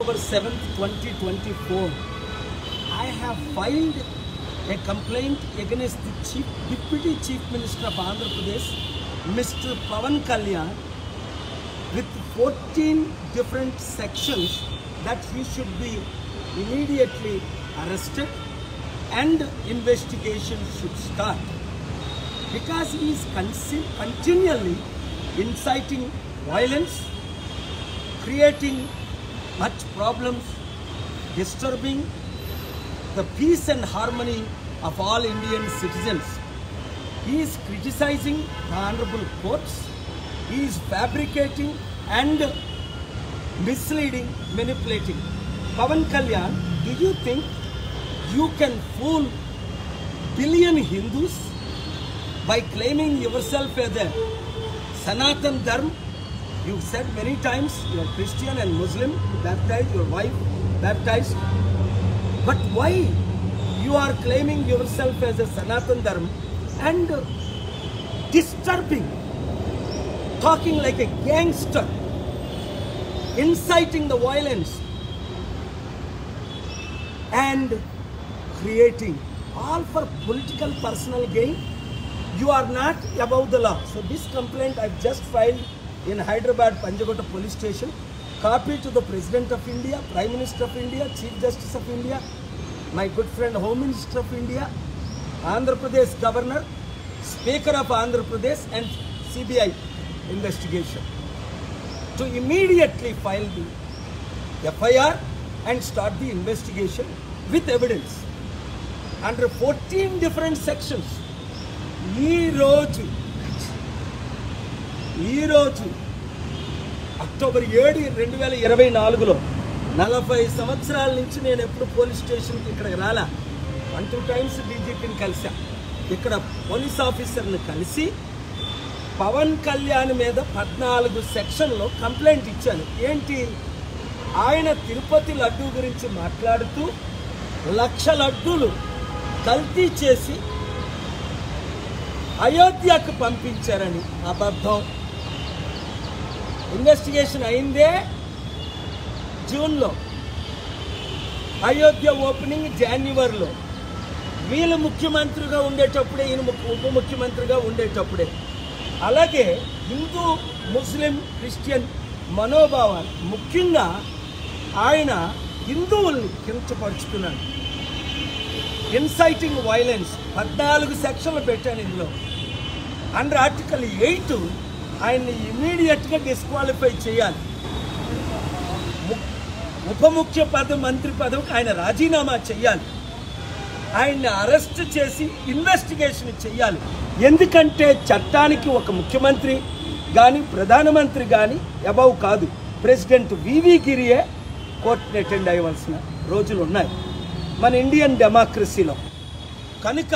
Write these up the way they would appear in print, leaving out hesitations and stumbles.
October 7th, 2024, I have filed a complaint against the Deputy Chief Minister of Andhra Pradesh, Mr. Pawan Kalyan, with 14 different sections that he should be immediately arrested and investigation should start, because he is continually inciting violence, creating much problems, disturbing the peace and harmony of all Indian citizens. He is criticizing the honorable courts. He is fabricating and misleading, manipulating. Pawan Kalyan, do you think you can fool billion Hindus by claiming yourself as a Sanatan Dharma? You said many times you are Christian and Muslim, baptized, your wife baptized. But why you are claiming yourself as a Sanatan Dharma and disturbing, talking like a gangster, inciting the violence and creating all for political personal gain? You are not above the law. So this complaint I've just filed in Hyderabad Panjagota police station, copy to the President of India, Prime Minister of India, Chief Justice of India, my good friend Home Minister of India, Andhra Pradesh Governor, Speaker of Andhra Pradesh, and CBI investigation to immediately file the FIR and start the investigation with evidence under 14 different sections. ఈ రోజు October 7, 2024లో 40 సంవత్సరాల నుంచి నేను ఎప్పుడు police స్టేషన్కి ఇక్కడికి రాలా. 1-2 times డీజీపీని కలిసా. ఇక్కడ పోలీస్ ఆఫీసర్ని కలిసి పవన్ కళ్యాణ్ మీద 14 సెక్షన్లో కంప్లైంట్ ఇచ్చాను. ఏంటి, ఆయన తిరుపతి లడ్డూ గురించి మాట్లాడుతూ 1,00,000 లడ్డూలు కల్తీ చేసి అయోధ్యకు పంపించారని అబద్ధం. ఇన్వెస్టిగేషన్ అయిందే జూన్లో, అయోధ్య ఓపెనింగ్ జనవరిలో. వీళ్ళు ముఖ్యమంత్రిగా ఉండేటప్పుడే, ఈయన ఉప ముఖ్యమంత్రిగా ఉండేటప్పుడే. అలాగే హిందూ, ముస్లిం, క్రిస్టియన్ మనోభావాలు, ముఖ్యంగా ఆయన హిందువుల్ని కించపరుచుకున్నాడు. ఇన్సైటింగ్ వైలెన్స్ 14 సెక్షన్లు పెట్టాను ఇందులో. అండర్ ఆర్టికల్ 8 ఆయన్ని ఇమీడియట్గా డిస్క్వాలిఫై చేయాలి. ఉప ముఖ్య మంత్రి పదవికి ఆయన రాజీనామా చేయాలి. ఆయన్ని అరెస్ట్ చేసి ఇన్వెస్టిగేషన్ చేయాలి. ఎందుకంటే చట్టానికి ఒక ముఖ్యమంత్రి కానీ ప్రధానమంత్రి కానీ అబౌవ్ కాదు. ప్రెసిడెంట్ వివి గిరియే కోర్టుని అటెండ్ అయ్యవలసిన రోజులు ఉన్నాయి మన ఇండియన్ డెమోక్రసీలో. కనుక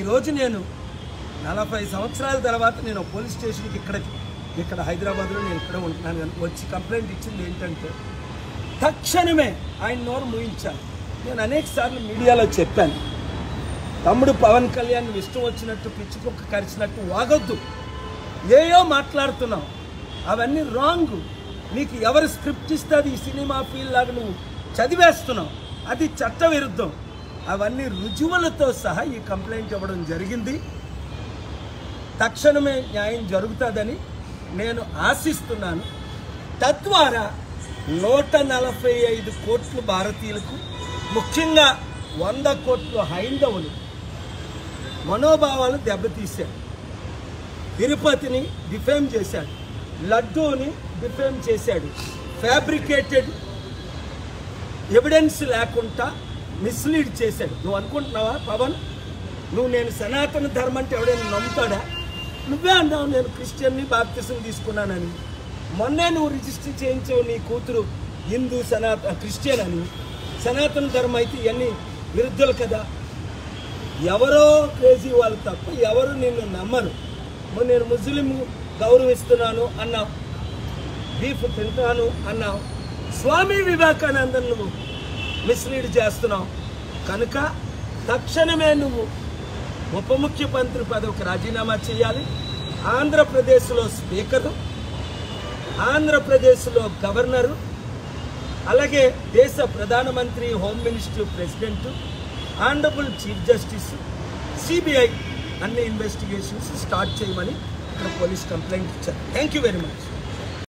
ఈరోజు నేను 40 సంవత్సరాల తర్వాత నేను పోలీస్ స్టేషన్కి ఇక్కడ హైదరాబాద్లో నేను ఇక్కడ ఉంటున్నాను. వచ్చి కంప్లైంట్ ఇచ్చింది ఏంటంటే తక్షణమే ఆయన నోరు మూయించాలి. నేను అనేక సార్లు మీడియాలో చెప్పాను, తమ్ముడు పవన్ కళ్యాణ్ ఇష్టం వచ్చినట్టు పిచ్చుకొక్క కరిచినట్టు వాగొద్దు. ఏయో మాట్లాడుతున్నావు, అవన్నీ రాంగ్. నీకు ఎవరు స్క్రిప్ట్ ఇస్తే అది ఈ సినిమా ఫీల్ లాగా నువ్వు చదివేస్తున్నావు, అది చట్ట విరుద్ధం. అవన్నీ రుజువులతో సహా ఈ కంప్లైంట్ ఇవ్వడం జరిగింది. తక్షణమే న్యాయం జరుగుతుందని నేను ఆశిస్తున్నాను. తద్వారా 145 కోట్ల భారతీయులకు, ముఖ్యంగా 100 కోట్ల హైందవులు మనోభావాలు దెబ్బతీశాడు. తిరుపతిని డిఫేమ్ చేశాడు, లడ్డూని డిఫేమ్ చేశాడు, ఫ్యాబ్రికేటెడ్ ఎవిడెన్స్ లేకుండా మిస్లీడ్ చేశాడు. నువ్వు అనుకుంటున్నావా పవన్, నువ్వు నేను సనాతన ధర్మం అంటే ఎవడైనా నమ్ముతాడా? నువ్వే అన్నావు నేను క్రిస్టియన్ని బాప్తిజం తీసుకున్నానని. మొన్నే నువ్వు రిజిస్టర్ చేయించావు నీ కూతురు హిందూ క్రిస్టియన్ అని. సనాతన ధర్మం అయితే ఇవన్నీ విరుద్ధులు కదా. ఎవరో క్రేజీ వాళ్ళు తప్ప ఎవరు నిన్ను నమ్మరు. నేను ముస్లిం గౌరవిస్తున్నాను అన్నావు, బీఫ్ తింటాను అన్నావు, స్వామి వివేకానందన్ నువ్వు మిస్లీడ్ చేస్తున్నావు. కనుక తక్షణమే నువ్వు ఉప ముఖ్యమంత్రి పదవికి రాజీనామా చేయాలి. ఆంధ్రప్రదేశ్లో స్పీకరు, ఆంధ్రప్రదేశ్లో గవర్నరు, అలాగే దేశ ప్రధానమంత్రి, home minister, president, honourable chief justice, CBI అన్ని ఇన్వెస్టిగేషన్స్ స్టార్ట్ చేయమని ఇక్కడ పోలీస్ కంప్లైంట్ ఇచ్చారు. Thank you very much.